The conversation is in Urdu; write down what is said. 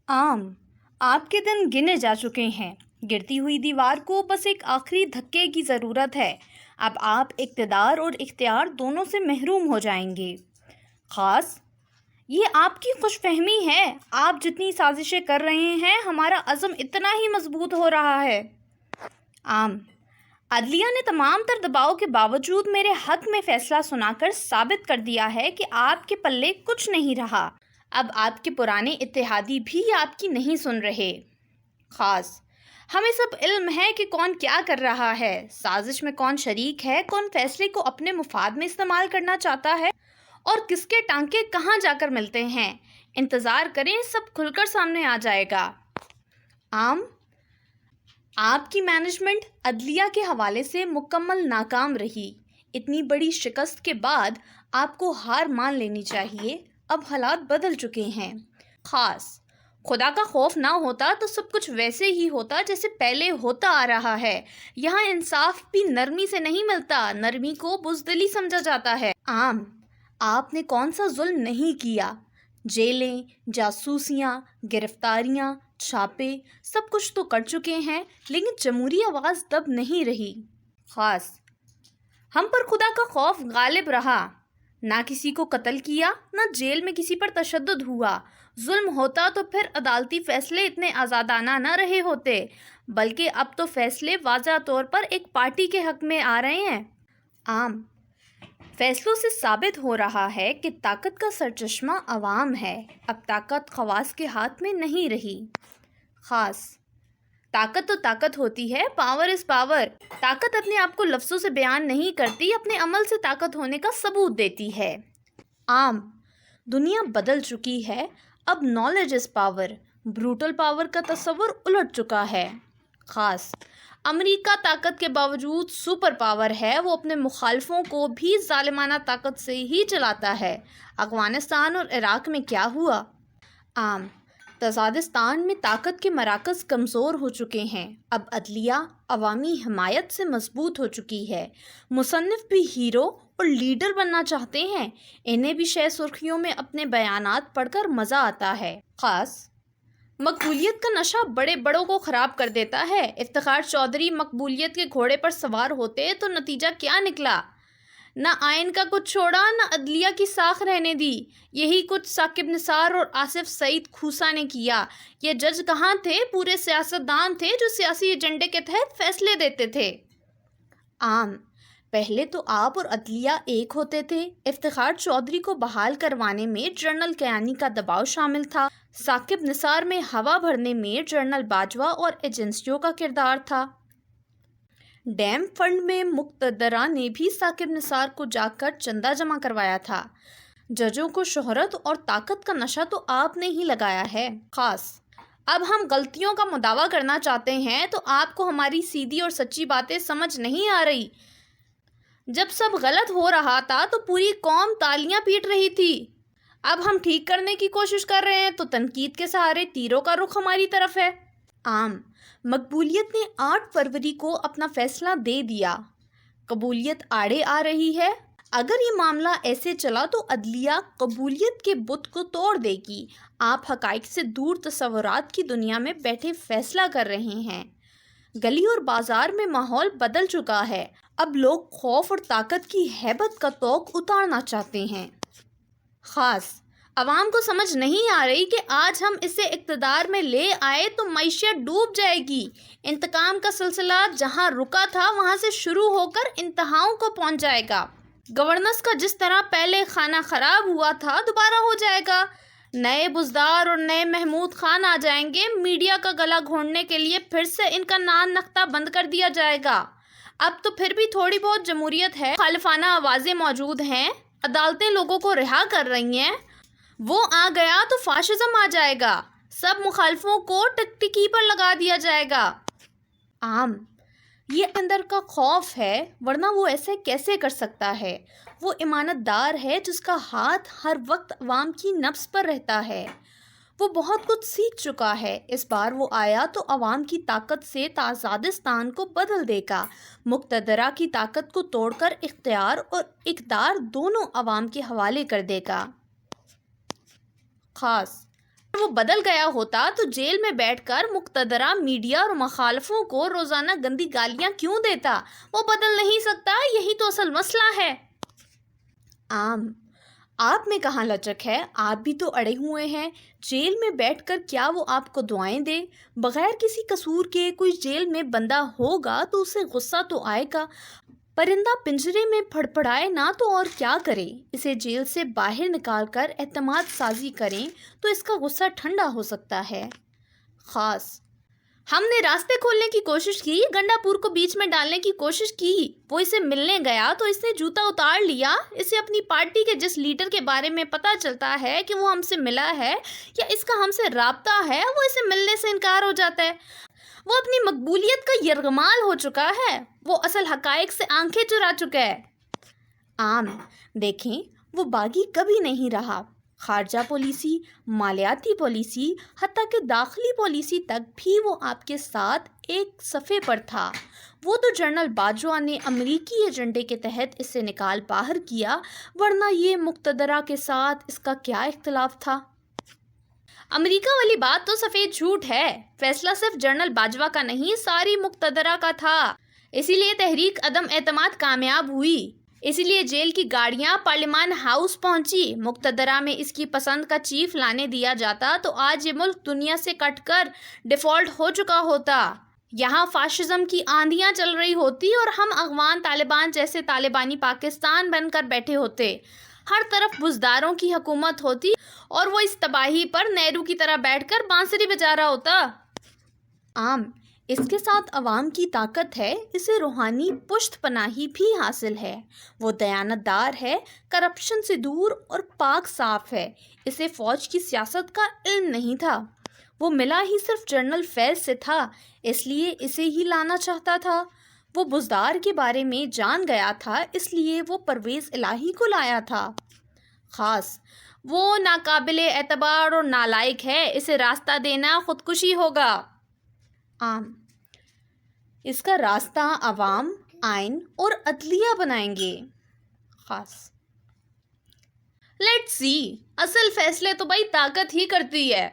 عام آپ کے دن گنے جا چکے ہیں۔ گرتی ہوئی دیوار کو بس ایک آخری دھکے کی ضرورت ہے۔ اب آپ اقتدار اور اختیار دونوں سے محروم ہو جائیں گے۔ خاص یہ آپ کی خوش فہمی ہے۔ آپ جتنی سازشیں کر رہے ہیں ہمارا عزم اتنا ہی مضبوط ہو رہا ہے۔ عام عدلیہ نے تمام تر دباؤ کے باوجود میرے حق میں فیصلہ سنا کر ثابت کر دیا ہے کہ آپ کے پلے کچھ نہیں رہا۔ اب آپ کے پرانے اتحادی بھی آپ کی نہیں سن رہے۔ خاص ہمیں سب علم ہے کہ کون کیا کر رہا ہے، سازش میں کون شریک ہے، کون فیصلے کو اپنے مفاد میں استعمال کرنا چاہتا ہے اور کس کے ٹانکے کہاں جا کر ملتے ہیں۔ انتظار کریں، سب کھل کر سامنے آ جائے گا۔ عام آپ کی مینجمنٹ عدلیہ کے حوالے سے مکمل ناکام رہی۔ اتنی بڑی شکست کے بعد آپ کو ہار مان لینی چاہیے۔ اب حالات بدل چکے ہیں۔ خاص خدا کا خوف نہ ہوتا تو سب کچھ ویسے ہی ہوتا جیسے پہلے ہوتا آ رہا ہے۔ یہاں انصاف بھی نرمی سے نہیں ملتا، نرمی کو بزدلی سمجھا جاتا ہے۔ عام آپ نے کون سا ظلم نہیں کیا؟ جیلیں، جاسوسیاں، گرفتاریاں، چھاپے، سب کچھ تو کر چکے ہیں، لیکن جمہوری آواز دب نہیں رہی۔ خاص ہم پر خدا کا خوف غالب رہا۔ نہ کسی کو قتل کیا، نہ جیل میں کسی پر تشدد ہوا۔ ظلم ہوتا تو پھر عدالتی فیصلے اتنے آزادانہ نہ رہے ہوتے، بلکہ اب تو فیصلے واضح طور پر ایک پارٹی کے حق میں آ رہے ہیں۔ عام فیصلوں سے ثابت ہو رہا ہے کہ طاقت کا سرچشمہ عوام ہے۔ اب طاقت خواص کے ہاتھ میں نہیں رہی۔ خاص طاقت تو طاقت ہوتی ہے، پاور از پاور۔ طاقت اپنے آپ کو لفظوں سے بیان نہیں کرتی، اپنے عمل سے طاقت ہونے کا ثبوت دیتی ہے۔ عام دنیا بدل چکی ہے، اب knowledge is power. Brutal power کا تصور الٹ چکا ہے۔ خاص امریکہ طاقت کے باوجود سپر پاور ہے، وہ اپنے مخالفوں کو بھی ظالمانہ طاقت سے ہی چلاتا ہے۔ افغانستان اور عراق میں کیا ہوا؟ عام تزادستان میں طاقت کے مراکز کمزور ہو چکے ہیں۔ اب عدلیہ عوامی حمایت سے مضبوط ہو چکی ہے۔ مصنف بھی ہیرو اور لیڈر بننا چاہتے ہیں، انہیں بھی شہ سرخیوں میں اپنے بیانات پڑھ کر مزہ آتا ہے۔ خاص مقبولیت کا نشہ بڑے بڑوں کو خراب کر دیتا ہے۔ افتخار چودھری مقبولیت کے گھوڑے پر سوار ہوتے تو نتیجہ کیا نکلا؟ نہ آئین کا کچھ چھوڑا، نہ عدلیہ کی ساکھ رہنے دی۔ یہی کچھ ثاقب نثار اور آصف سعید کھوسا نے کیا۔ یہ جج کہاں تھے؟ پورے سیاستدان تھے جو سیاسی ایجنڈے کے تحت فیصلے دیتے تھے۔ عام پہلے تو آپ اور عدلیہ ایک ہوتے تھے۔ افتخار چودھری کو بحال کروانے میں جنرل کیانی کا دباؤ شامل تھا۔ ثاقب نثار میں ہوا بھرنے میں جنرل باجوہ اور ایجنسیوں کا کردار تھا۔ ڈیم فنڈ میں مقتدرہ نے بھی ثاقب نثار کو جا کر چندہ جمع کروایا تھا۔ ججوں کو شہرت اور طاقت کا نشہ تو آپ نے ہی لگایا ہے۔ خاص اب ہم غلطیوں کا مداوع کرنا چاہتے ہیں تو آپ کو ہماری سیدھی اور سچی باتیں سمجھ نہیں آ رہی۔ جب سب غلط ہو رہا تھا تو پوری قوم تالیاں پیٹ رہی تھی۔ اب ہم ٹھیک کرنے کی کوشش کر رہے ہیں تو تنقید کے سہارے تیروں کا رخ ہماری طرف ہے۔ عام مقبولیت نے 8 فروری کو اپنا فیصلہ دے دیا۔ قبولیت آڑے آ رہی ہے۔ اگر یہ معاملہ ایسے چلا تو عدلیہ قبولیت کے بت کو توڑ دے گی۔ آپ حقائق سے دور تصورات کی دنیا میں بیٹھے فیصلہ کر رہے ہیں۔ گلی اور بازار میں ماحول بدل چکا ہے۔ اب لوگ خوف اور طاقت کی ہیبت کا طوق اتارنا چاہتے ہیں۔ خاص عوام کو سمجھ نہیں آ رہی کہ آج ہم اسے اقتدار میں لے آئے تو معیشت ڈوب جائے گی۔ انتقام کا سلسلہ جہاں رکا تھا وہاں سے شروع ہو کر انتہاؤں کو پہنچ جائے گا۔ گورننس کا جس طرح پہلے خانہ خراب ہوا تھا دوبارہ ہو جائے گا۔ نئے بزدار اور نئے محمود خان آ جائیں گے۔ میڈیا کا گلا گھونٹنے کے لیے پھر سے ان کا نان نختہ بند کر دیا جائے گا۔ اب تو پھر بھی تھوڑی بہت جمہوریت ہے، مخالفانہ آوازیں موجود ہیں، عدالتیں لوگوں کو رہا کر رہی ہیں۔ وہ آ گیا تو فاشزم آ جائے گا، سب مخالفوں کو ٹکٹکی پر لگا دیا جائے گا۔ عام یہ اندر کا خوف ہے، ورنہ وہ ایسے کیسے کر سکتا ہے؟ وہ امانت دار ہے جس کا ہاتھ ہر وقت عوام کی نبض پر رہتا ہے۔ وہ بہت کچھ سیکھ چکا ہے۔ اس بار وہ آیا تو عوام کی طاقت سے تازادستان کو بدل دے گا۔ مقتدرہ کی طاقت کو توڑ کر اختیار اور اقتدار دونوں عوام کے حوالے کر دے گا۔ خاص وہ بدل گیا ہوتا تو جیل میں بیٹھ کر مقتدرہ میڈیا اور مخالفوں کو روزانہ گندی گالیاں کیوں دیتا؟ وہ بدل نہیں سکتا، یہی تو اصل مسئلہ ہے۔ آپ میں کہاں لچک ہے؟ آپ بھی تو اڑے ہوئے ہیں۔ جیل میں بیٹھ کر کیا وہ آپ کو دعائیں دے؟ بغیر کسی قصور کے کوئی جیل میں بندہ ہوگا تو اسے غصہ تو آئے گا۔ پرندہ پنجرے میں پھڑپھڑائے نہ تو اور کیا کرے؟ اسے جیل سے باہر نکال کر اعتماد سازی کریں تو اس کا غصہ ٹھنڈا ہو سکتا ہے۔ خاص ہم نے راستے کھولنے کی کوشش کی، گنڈا پور کو بیچ میں ڈالنے کی کوشش کی۔ وہ اسے ملنے گیا تو اس نے جوتا اتار لیا۔ اسے اپنی پارٹی کے جس لیڈر کے بارے میں پتہ چلتا ہے کہ وہ ہم سے ملا ہے یا اس کا ہم سے رابطہ ہے، وہ اسے ملنے سے انکار ہو جاتا ہے۔ وہ اپنی مقبولیت کا یرغمال ہو چکا ہے، وہ اصل حقائق سے آنکھیں چرا چکا ہے۔ دیکھیں، وہ باغی کبھی نہیں رہا۔ خارجہ پالیسی، مالیاتی پالیسی، حتیٰ کہ داخلی پالیسی تک بھی وہ آپ کے ساتھ ایک صفحے پر تھا۔ وہ تو جنرل باجوہ نے امریکی ایجنڈے کے تحت اسے نکال باہر کیا، ورنہ یہ مقتدرہ کے ساتھ اس کا کیا اختلاف تھا؟ امریکہ والی بات تو سفید جھوٹ ہے۔ فیصلہ صرف جنرل باجوہ کا نہیں، ساری مقتدرہ کا تھا۔ اسی لیے تحریک عدم اعتماد کامیاب ہوئی، اسی لیے جیل کی گاڑیاں پارلیمان ہاؤس پہنچی۔ مقتدرہ میں اس کی پسند کا چیف لانے دیا جاتا تو آج یہ ملک دنیا سے کٹ کر ڈیفالٹ ہو چکا ہوتا۔ یہاں فاشزم کی آندھیاں چل رہی ہوتی اور ہم افغان طالبان جیسے طالبانی پاکستان بن کر بیٹھے ہوتے۔ ہر طرف بزداروں کی حکومت ہوتی اور وہ اس تباہی پر نیرو کی طرح بیٹھ کر بانسری بجا رہا ہوتا۔ اس کے ساتھ عوام کی طاقت ہے، اسے روحانی پشت پناہی بھی حاصل ہے۔ وہ دیانت دار ہے، کرپشن سے دور اور پاک صاف ہے۔ اسے فوج کی سیاست کا علم نہیں تھا، وہ ملا ہی صرف جنرل فیض سے تھا، اس لیے اسے ہی لانا چاہتا تھا۔ وہ بزدار کے بارے میں جان گیا تھا، اس لیے وہ پرویز الہی کو لایا تھا۔ خاص وہ ناقابل اعتبار اور نالائق ہے، اسے راستہ دینا خودکشی ہوگا۔ اس کا راستہ عوام، آئین اور عدلیہ بنائیں گے۔ خاص لیٹس سی، اصل فیصلے تو بھائی طاقت ہی کرتی ہے۔